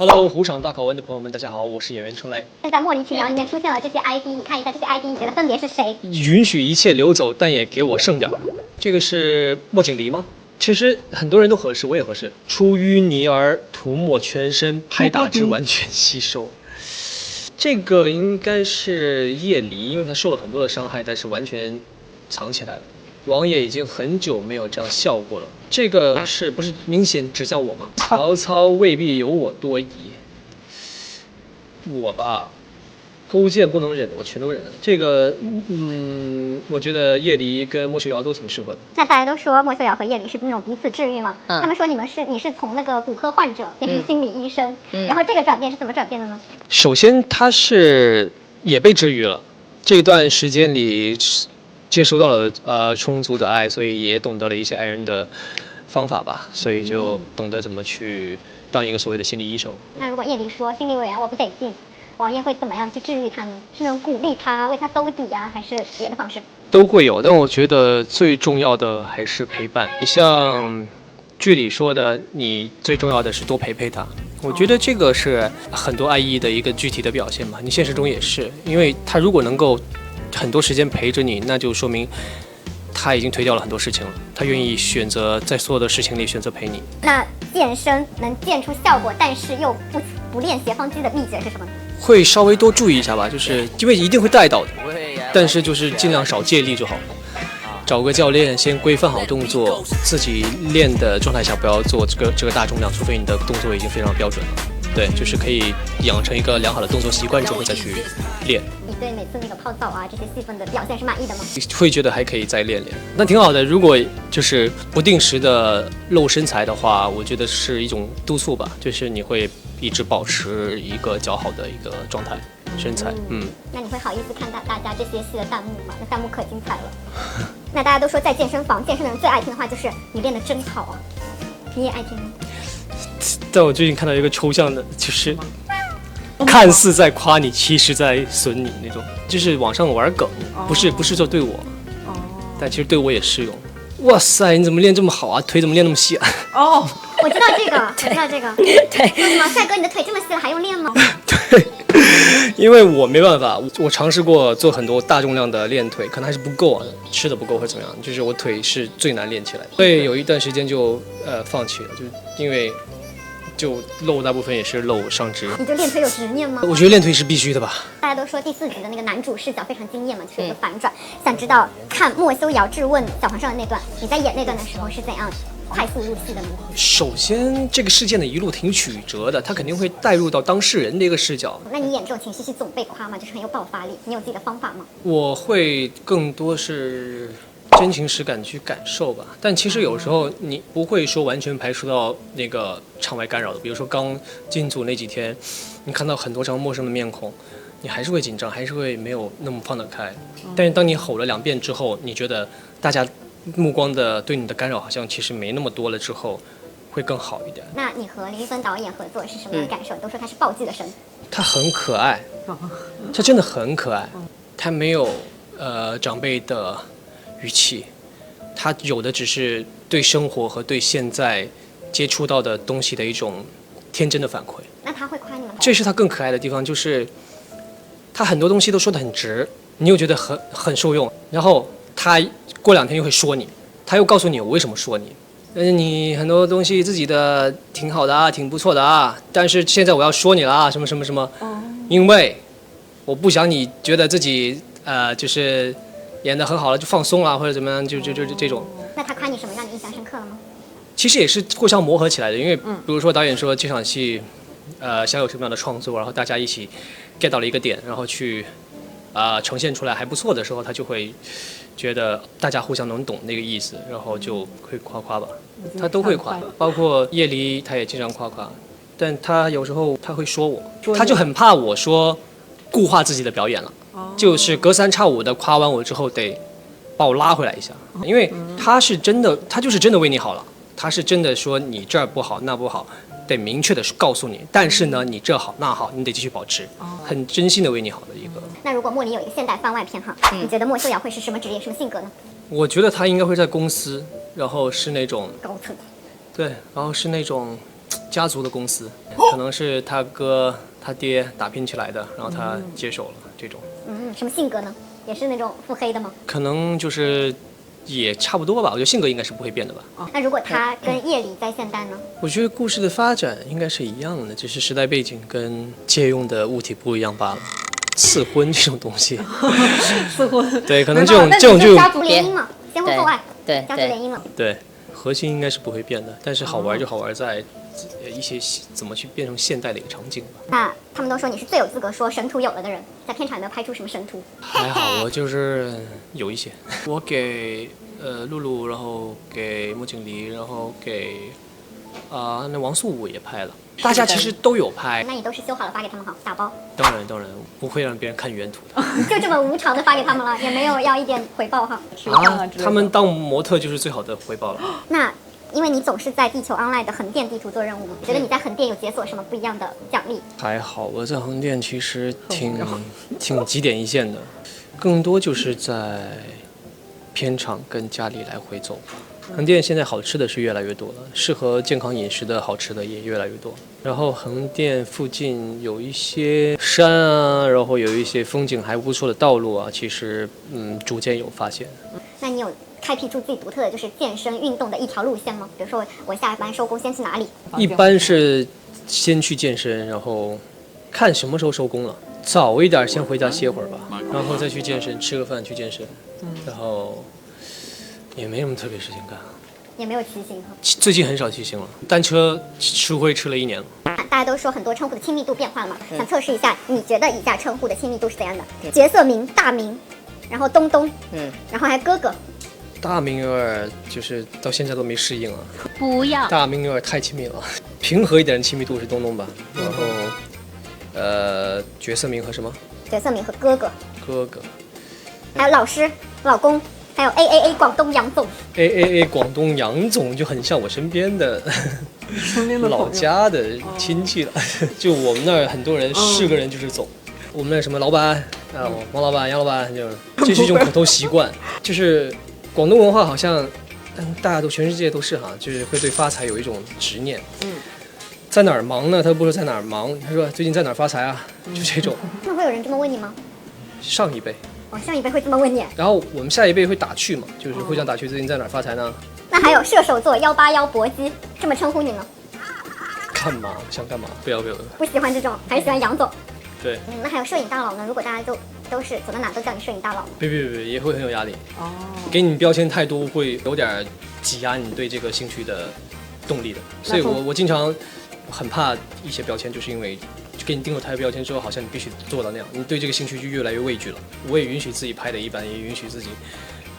Hello，湖场大考文的朋友们，大家好，我是演员春雷。在莫名其妙里面出现了这些 ID， 你看一下这些 ID， 你觉得分别是谁？允许一切流走，但也给我剩点儿。这个是莫景黎吗？其实很多人都合适，我也合适。出淤泥而涂抹全身，拍打至完全吸收。这个应该是叶离，因为他受了很多的伤害，但是完全藏起来了。王爷已经很久没有这样笑过了。这个是不是明显指向我吗？曹操未必有我多疑。我吧，勾践不能忍，我全都忍了。这个，我觉得叶离跟莫修瑶都挺适合的。那大家都说莫修瑶和叶离是那种彼此治愈嘛？他们说你是从那个骨科患者变成心理医生，然后这个转变是怎么转变的呢？首先，他是也被治愈了，这一段时间里接收到了充足的爱，所以也懂得了一些爱人的方法吧，所以就懂得怎么去当一个所谓的心理医生。那如果叶离说心理委员我不得劲，王爷会怎么样去治愈他呢？是那种鼓励他为他兜底啊，还是别的方式？都会有，但我觉得最重要的还是陪伴。你像剧里说的，你最重要的是多陪陪他。我觉得这个是很多爱意的一个具体的表现嘛。你现实中也是，因为他如果能够很多时间陪着你，那就说明他已经推掉了很多事情了，他愿意选择在所有的事情里选择陪你。那健身能健出效果，但是又不练斜方肌的秘诀是什么呢？会稍微多注意一下吧，就是因为一定会带到的，但是就是尽量少借力就好。找个教练先规范好动作，自己练的状态下不要做这个大重量，除非你的动作已经非常标准了。对，就是可以养成一个良好的动作习惯之后再去练。你对每次那个泡澡啊这些戏份的表现是满意的吗？会觉得还可以再练练，那挺好的。如果就是不定时的露身材的话，我觉得是一种督促吧，就是你会一直保持一个较好的一个状态身材。那你会好意思看大家这些戏的弹幕吗？那弹幕可精彩了。那大家都说在健身房健身的人最爱听的话就是你练得真好啊，你也爱听吗？但我最近看到一个抽象的，就是看似在夸你，其实在损你那种，就是网上玩梗，不是说对我，但其实对我也适用。哇塞，你怎么练这么好啊？腿怎么练那么细啊？哦，我知道这个，我知道这个。对，为什么帅哥你的腿这么细了还用练吗？对，因为我没办法，我尝试过做很多大重量的练腿，可能还是不够啊，吃的不够或者怎么样，就是我腿是最难练起来的，所以有一段时间就放弃了，就是因为就露大部分也是露上肢。你对练腿有执念吗？我觉得练腿是必须的吧。大家都说第4集的那个男主视角非常惊艳嘛，就是有个反转。想知道看莫修瑶质问小皇上的那段，你在演那段的时候是怎样快速入戏的呢？首先，这个事件的一路挺曲折的，他肯定会带入到当事人的一个视角。那你演这种情绪戏总被夸嘛，就是很有爆发力，你有自己的方法吗？我会更多是真情实感去感受吧，但其实有时候你不会说完全排除到那个场外干扰的，比如说刚进组那几天，你看到很多张陌生的面孔，你还是会紧张，还是会没有那么放得开。但是当你吼了2遍之后，你觉得大家目光的对你的干扰好像其实没那么多了之后，会更好一点。那你和林一芬导演合作是什么样的感受？都说他是暴击的神，他很可爱，他真的很可爱，他没有长辈的语气，他有的只是对生活和对现在接触到的东西的一种天真的反馈。那他会夸你们？这是他更可爱的地方，就是他很多东西都说得很直，你又觉得很受用，然后他过2天又会说你，他又告诉你我为什么说你。你很多东西自己的挺好的啊，挺不错的啊，但是现在我要说你了啊，什么什么什么，因为我不想你觉得自己就是演得很好了就放松了或者怎么样，就这种。那他夸你什么让你印象深刻了吗？其实也是互相磨合起来的，因为比如说导演说这场戏想有什么样的创作，然后大家一起 get 到了一个点，然后去呈现出来还不错的时候，他就会觉得大家互相能懂那个意思，然后就会夸夸吧，他都会夸，包括叶离他也经常夸夸，但他有时候他会说我，他就很怕我说固化自己的表演了，就是隔3差5的夸完我之后得把我拉回来一下，因为他是真的，他就是真的为你好了，他是真的说你这儿不好那不好，得明确的告诉你，但是呢你这好那好你得继续保持，很真心的为你好的一个。那如果莫离有一个现代番外篇哈，你觉得莫修瑶会是什么职业什么性格呢？我觉得他应该会在公司，然后是那种高层。对，然后是那种家族的公司，可能是他哥他爹打拼起来的，然后他接手了这种。什么性格呢？也是那种腹黑的吗？可能就是也差不多吧，我觉得性格应该是不会变的吧。那如果他跟叶里在现代呢？我觉得故事的发展应该是一样的，只是时代背景跟借用的物体不一样罢了。赐婚这种东西，赐婚，对，可能这种就家族联姻嘛，先婚后爱，对，家族联姻嘛。对，核心应该是不会变的，但是好玩就好玩在一些怎么去变成现代的一个场景吧。那他们都说你是最有资格说神图有了的人，在片场有没有拍出什么神图？还好，我就是有一些，我给露露，然后给莫景黎，然后给那王素武也拍了，大家其实都有拍。那你都是修好了发给他们好，打包？当然不会让别人看原图的。就这么无偿的发给他们了，也没有要一点回报哈。他们当模特就是最好的回报了。那因为你总是在地球 online 的横店地图做任务嘛，觉得你在横店有解锁什么不一样的奖励？还好，我在横店其实挺几点一线的，更多就是在片场跟家里来回走。横店现在好吃的是越来越多了，适合健康饮食的好吃的也越来越多。然后横店附近有一些山啊，然后有一些风景还不错的道路啊，其实逐渐有发现。那你有开辟出自己独特的就是健身运动的一条路线吗？比如说我下班收工先去哪里？一般是先去健身，然后看什么时候收工了，早一点先回家歇会儿吧，然后再去健身，吃个饭去健身，然后也没什么特别事情干。也没有骑行哈。最近很少骑行了，单车吃灰吃了1年了。大家都说很多称呼的亲密度变化了嘛，想测试一下，你觉得以下称呼的亲密度是怎样的？角色名大名，然后东东，然后还哥哥。大名有点就是到现在都没适应啊。不要。大名有点太亲密了，平和一点的亲密度是东东吧，然后角色名和什么？角色名和哥哥。哥哥。还有老师、老公。还有 AAA 广东杨总 ，AAA 广东杨总就很像我身边的老家的亲戚了。就我们那儿很多人是个人就是总，我们那儿什么老板啊，王老板、杨老板，就是这种口头习惯。就是广东文化好像，大家都全世界都是哈，就是会对发财有一种执念。在哪儿忙呢？他不说在哪儿忙，他说最近在哪儿发财啊？就这种。那会有人这么问你吗？上一辈。上一辈会这么问你，然后我们下一辈会打趣嘛，就是互相打趣，最近在哪儿发财呢？那还有射手座181搏击这么称呼你呢？干嘛？想干嘛？不要！不喜欢这种，还是喜欢杨总。对。那还有摄影大佬呢？如果大家都是走到哪都叫你摄影大佬，别，也会很有压力。给你标签太多，会有点挤压你对这个兴趣的动力的。所以我经常很怕一些标签，就是因为。给你定了台标签之后，好像你必须做到那样，你对这个兴趣就越来越畏惧了。我也允许自己拍的一般，也允许自己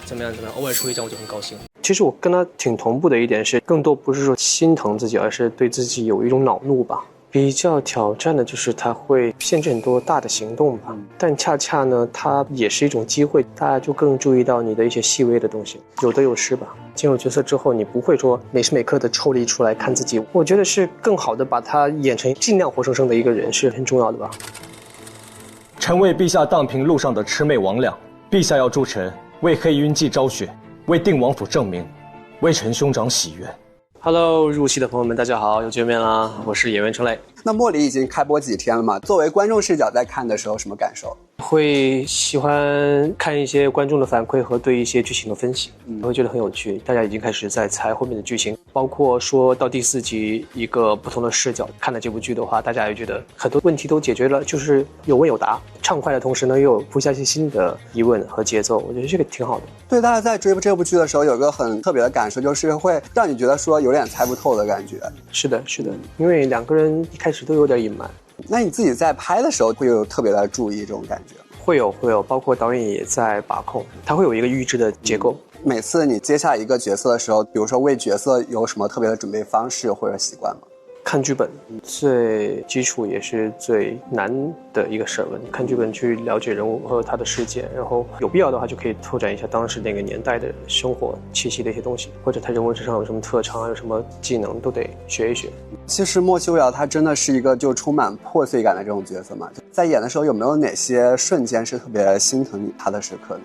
怎么样，偶尔出一张我就很高兴。其实我跟他挺同步的一点是，更多不是说心疼自己，而是对自己有一种恼怒吧。比较挑战的就是它会限制很多大的行动吧，但恰恰呢，它也是一种机会，大家就更注意到你的一些细微的东西，有得有失吧。进入角色之后，你不会说每时每刻的抽离出来看自己，我觉得是更好的把它演成尽量活生生的一个人是很重要的吧。臣为陛下荡平路上的魑魅魍魉，陛下要助臣为黑云记昭雪，为定王府正名，为臣兄长喜悦。Hello， 入戏的朋友们，大家好，又见面啦！我是演员陈磊。那茉莉已经开播几天了嘛？作为观众视角在看的时候，什么感受？会喜欢看一些观众的反馈和对一些剧情的分析，会觉得很有趣。大家已经开始在猜后面的剧情，包括说到第4集一个不同的视角看了这部剧的话，大家也觉得很多问题都解决了，就是有问有答，畅快的同时呢，又有铺下一些新的疑问和节奏，我觉得这个挺好的。对，大家在追这部剧的时候，有一个很特别的感受，就是会让你觉得说有点猜不透的感觉。是的，因为两个人一开始都有点隐瞒。那你自己在拍的时候会有特别的注意这种感觉吗？会有，包括导演也在把控，他会有一个预知的结构。每次你接下一个角色的时候，比如说为角色有什么特别的准备方式或者习惯吗？看剧本最基础也是最难的一个事问，看剧本去了解人物和他的事件，然后有必要的话就可以拓展一下当时那个年代的生活气息的一些东西，或者他人物身上有什么特长，有什么技能都得学一学。其实莫修瑶她真的是一个就充满破碎感的这种角色嘛，在演的时候有没有哪些瞬间是特别心疼你她的时刻呢？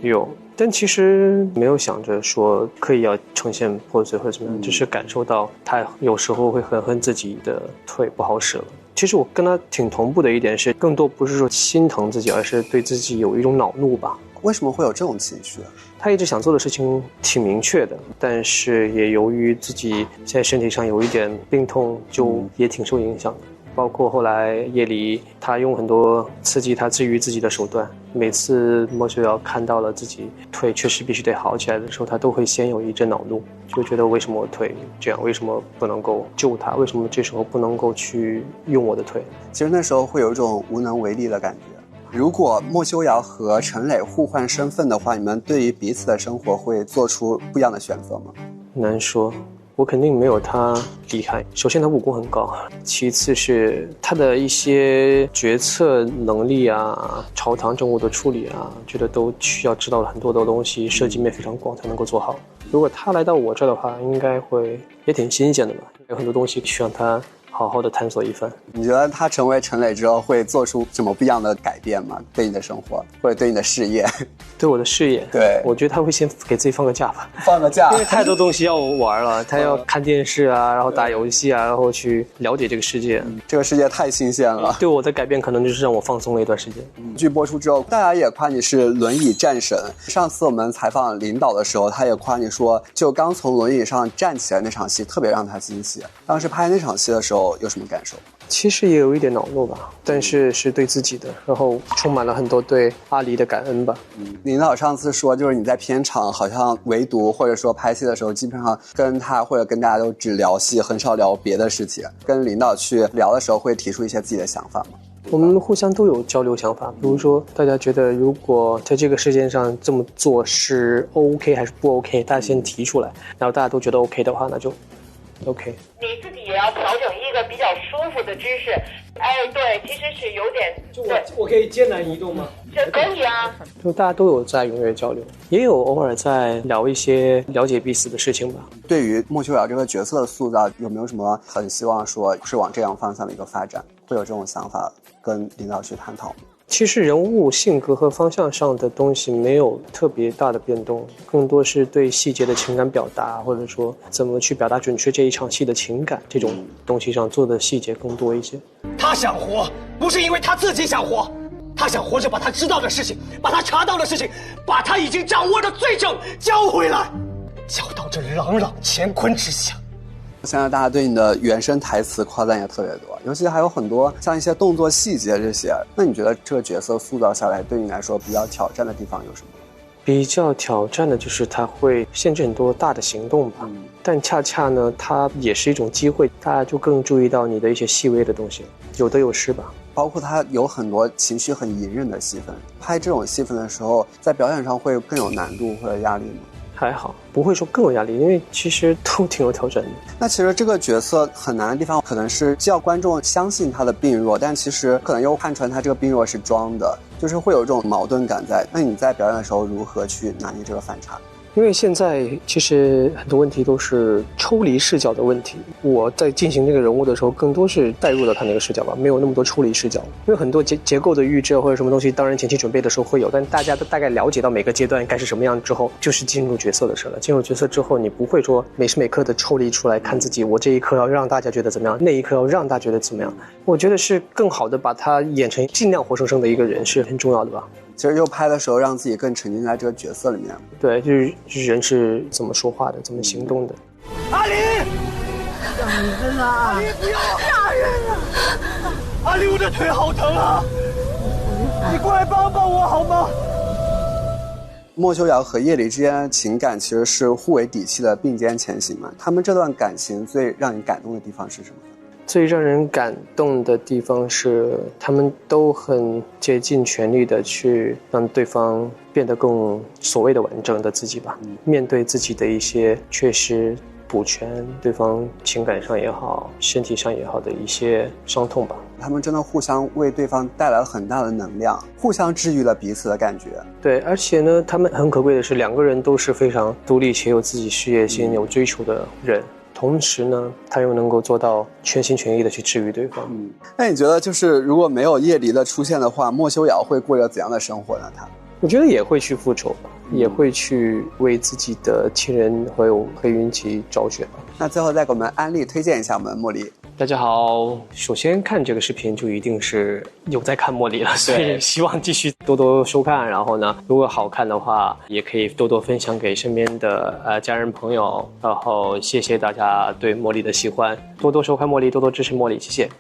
有，但其实没有想着说刻意要呈现破碎或者怎么样，只是感受到他有时候会很恨自己的腿不好使了。其实我跟他挺同步的一点是，更多不是说心疼自己，而是对自己有一种恼怒吧。为什么会有这种情绪？他一直想做的事情挺明确的，但是也由于自己现在身体上有一点病痛，就也挺受影响的。包括后来夜里，他用很多刺激他治愈自己的手段。每次莫修瑶看到了自己腿确实必须得好起来的时候，他都会先有一阵恼怒，就觉得为什么我腿这样，为什么不能够救他，为什么这时候不能够去用我的腿。其实那时候会有一种无能为力的感觉。如果莫修瑶和陈磊互换身份的话，你们对于彼此的生活会做出不一样的选择吗？难说，我肯定没有他厉害。首先他武功很高，其次是他的一些决策能力啊，朝堂政务的处理啊，觉得都需要知道很多的东西，涉及面非常广才能够做好。如果他来到我这的话，应该会也挺新鲜的吧，有很多东西需要他好好的探索一番。你觉得他成为陈磊之后会做出什么不一样的改变吗？对你的生活或者对你的事业？对我的事业，对，我觉得他会先给自己放个假吧，放个假，因为太多东西要玩了，他要看电视啊，然后打游戏啊，然后去了解这个世界。这个世界太新鲜了，对我的改变可能就是让我放松了一段时间。剧播出之后，大家也夸你是轮椅战神。上次我们采访领导的时候，他也夸你说，就刚从轮椅上站起来那场戏特别让他惊喜。当时拍那场戏的时候有什么感受？其实也有一点恼怒吧，但是是对自己的，然后充满了很多对阿离的感恩吧。领导上次说，就是你在片场好像唯独或者说拍戏的时候，基本上跟他或者跟大家都只聊戏，很少聊别的事情。跟领导去聊的时候，会提出一些自己的想法吗？我们互相都有交流想法，比如说大家觉得如果在这个世界上这么做是 OK 还是不 OK， 大家先提出来，然后大家都觉得 OK 的话，那就 OK。你自己也要调整一个比较舒服的姿势。哎，对，其实是有点，就我可以艰难移动吗？这可以啊。就大家都有在踊跃交流，也有偶尔在聊一些了解彼此的事情吧。对于莫修瑶这个角色的塑造，有没有什么很希望说是往这样方向的一个发展？会有这种想法跟领导去探讨吗？其实人物性格和方向上的东西没有特别大的变动，更多是对细节的情感表达，或者说怎么去表达准确这一场戏的情感，这种东西上做的细节更多一些。他想活，不是因为他自己想活，他想活着把他知道的事情，把他查到的事情，把他已经掌握的罪证交回来，交到这朗朗乾坤之下。现在大家对你的原声台词夸赞也特别多，尤其还有很多像一些动作细节这些。那你觉得这个角色塑造下来，对你来说比较挑战的地方有什么？比较挑战的就是它会限制很多大的行动吧，但恰恰呢，它也是一种机会，大家就更注意到你的一些细微的东西，有得有失吧。包括他有很多情绪很隐忍的戏份，拍这种戏份的时候，在表演上会更有难度或者压力吗？还好，不会说更有压力，因为其实都挺有挑战的。那其实这个角色很难的地方，可能是既要观众相信他的病弱，但其实可能又看出来他这个病弱是装的，就是会有这种矛盾感在。那你在表演的时候如何去拿捏这个反差？因为现在其实很多问题都是抽离视角的问题，我在进行这个人物的时候，更多是带入了他那个视角吧，没有那么多抽离视角。因为很多结构的预设或者什么东西，当然前期准备的时候会有，但大家都大概了解到每个阶段该是什么样之后，就是进入角色的事了。进入角色之后，你不会说每时每刻的抽离出来看自己，我这一刻要让大家觉得怎么样，那一刻要让大家觉得怎么样。我觉得是更好的把它演成尽量活生生的一个人是很重要的吧。其实又拍的时候，让自己更沉浸在这个角色里面。对，就是人是怎么说话的，怎么行动的。阿离，吓人啊！阿离不要吓人啊！阿离，我的腿好疼啊！你过来帮帮我好吗？莫修瑶和叶离之间的情感其实是互为底气的并肩前行嘛。他们这段感情最让你感动的地方是什么？最让人感动的地方是，他们都很竭尽全力的去让对方变得更所谓的完整的自己吧。面对自己的一些缺失，补全对方情感上也好，身体上也好的一些伤痛吧。他们真的互相为对方带来了很大的能量，互相治愈了彼此的感觉。对，而且呢，他们很可贵的是，两个人都是非常独立且有自己事业心、有追求的人。同时呢，他又能够做到全心全意的去治愈对方。那你觉得就是如果没有叶离的出现的话，莫修瑶会过着怎样的生活呢？我觉得也会去复仇，也会去为自己的亲人还有黑云集昭雪。那最后再给我们安利推荐一下我们茉莉。大家好，首先看这个视频就一定是有在看茉莉了，所以希望继续多多收看。然后呢，如果好看的话，也可以多多分享给身边的家人朋友。然后谢谢大家对茉莉的喜欢，多多收看茉莉，多多支持茉莉，谢谢。